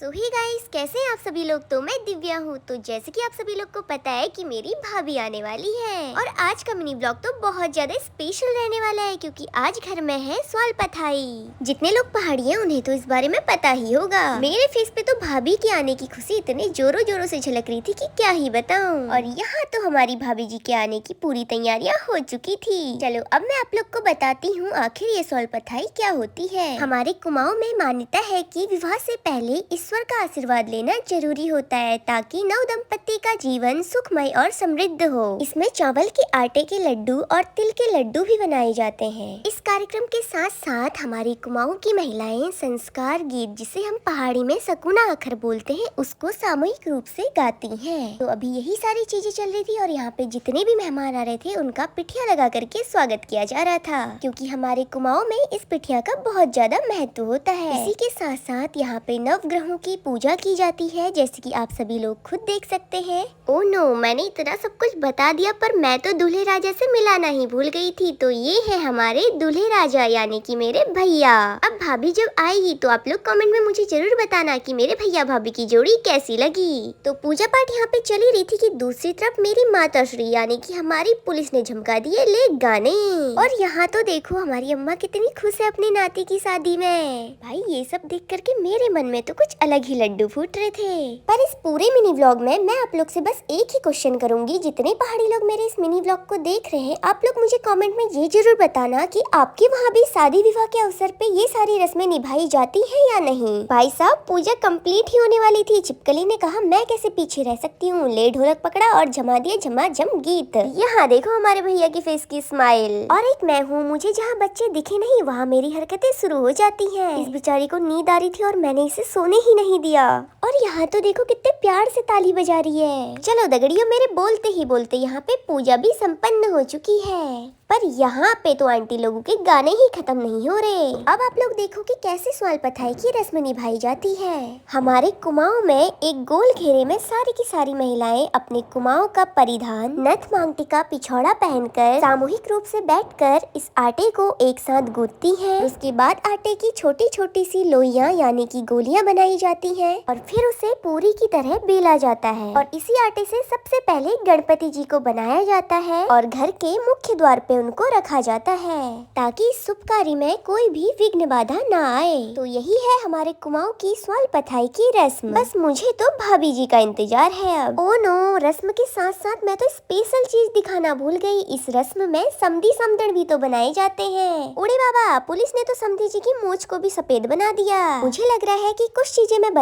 सो hey guys, कैसे हैं आप सभी लोग। तो मैं दिव्या हूँ। तो जैसे कि आप सभी लोग को पता है कि मेरी भाभी आने वाली है और आज का मिनी ब्लॉग तो बहुत ज्यादा स्पेशल रहने वाला है क्योंकि आज घर में है स्वाल पथाई। जितने लोग पहाड़ी हैं उन्हें तो इस बारे में पता ही होगा। मेरे फेस पे तो भाभी के आने की खुशी इतने जोरों जोरों से झलक रही थी कि क्या ही बताऊं। और यहाँ तो हमारी भाभी जी के आने की पूरी तैयारियां हो चुकी थी। चलो अब मैं आप लोग को बताती हूँ आखिर ये स्वाल पथाई क्या होती है। हमारे कुमाऊं में मान्यता है कि विवाह से पहले ईश्वर का आशीर्वाद लेना जरूरी होता है ताकि नव दंपति का जीवन सुखमय और समृद्ध हो। इसमें चावल के आटे के लड्डू और तिल के लड्डू भी बनाए जाते हैं। इस कार्यक्रम के साथ साथ हमारी कुमाऊं की महिलाएं संस्कार गीत, जिसे हम पहाड़ी में सकुना अखर बोलते हैं, उसको सामूहिक रूप से गाती हैं। तो अभी यही सारी चीजें चल रही थी और यहाँ पे जितने भी मेहमान आ रहे थे उनका पिठिया लगा करके स्वागत किया जा रहा था क्योंकि हमारे कुमाऊं में इस पिठिया का बहुत ज्यादा महत्व होता है। इसी के साथ साथ यहाँ पे नवग्रहों की पूजा की जाती है, जैसे कि आप सभी लोग खुद देख सकते हैं। ओह नो, मैंने इतना सब कुछ बता दिया पर मैं तो दूल्हे राजा से मिलाना ही भूल गई थी। तो ये है हमारे दूल्हे राजा यानी कि मेरे भैया। अब भाभी जब आएगी तो आप लोग कमेंट में मुझे जरूर बताना कि मेरे भैया भाभी की जोड़ी कैसी लगी। तो पूजा पाठ यहाँ पे चली रही थी कि दूसरी तरफ मेरी माता श्री यानी कि हमारी पुलिस ने झमका दिए ले गाने। और यहाँ तो देखो हमारी अम्मा कितनी खुश है अपनी नाती की शादी में। भाई ये सब देख करके मेरे मन में तो कुछ अलग ही लड्डू फूट रहे थे। पर इस पूरे मिनी व्लॉग में मैं आप लोग से बस एक ही क्वेश्चन करूंगी। जितने पहाड़ी लोग मेरे इस मिनी व्लॉग को देख रहे हैं, आप लोग मुझे कमेंट में ये जरूर बताना कि आपके वहाँ भी शादी विवाह के अवसर पे ये सारी रस्में निभाई जाती है या नहीं। भाई साहब पूजा कंप्लीट ही होने वाली थी। छिपकली ने कहा मैं कैसे पीछे रह सकती हूँ, ले ढोलक पकड़ा और जमा दिया झमाझम गीत। यहाँ देखो हमारे भैया की फेस की स्माइल। और एक मैं हूँ, मुझे जहाँ बच्चे दिखे नहीं वहाँ मेरी हरकतें शुरू हो जाती हैं। इस बेचारी को नींद आ रही थी और मैंने इसे सोने ही नहीं दिया। और यहाँ तो देखो कितने प्यार से ताली बजा रही है। चलो दगड़ियों, मेरे बोलते ही बोलते यहाँ पे पूजा भी संपन्न हो चुकी है। पर यहाँ पे तो आंटी लोगों के गाने ही खत्म नहीं हो रहे। अब आप लोग देखो कि कैसे स्वाल पथाई की रस्म निभाई जाती है। हमारे कुमाऊं में एक गोल घेरे में सारी की सारी महिलाएं अपने कुमाऊं का परिधान नथ मांग टिका पिछौड़ा पहनकर सामूहिक रूप से बैठकर इस आटे को एक साथ गूंथती हैं। उसके बाद आटे की छोटी छोटी सी लोइयां यानी कि गोलियां बनाई जाती हैं और फिर उसे पूरी की तरह बेला जाता है। और इसी आटे से सबसे पहले गणपति जी को बनाया जाता है और घर के मुख्य द्वार पे उनको रखा जाता है ताकि इस शुभ कार्य में कोई भी विघ्न बाधा न आए। तो यही है हमारे कुमाऊं की स्वाल पथाई की रस्म। बस मुझे तो भाभी जी का इंतजार है अब। ओ नो, रस्म के साथ साथ मैं तो स्पेशल चीज दिखाना भूल गई। इस रस्म में समधी समदड़ भी तो बनाए जाते हैं। उड़े बाबा, पुलिस ने तो समधी जी की मूंछ को भी सफेद बना दिया। मुझे लग रहा है कि कुछ चीजें मैं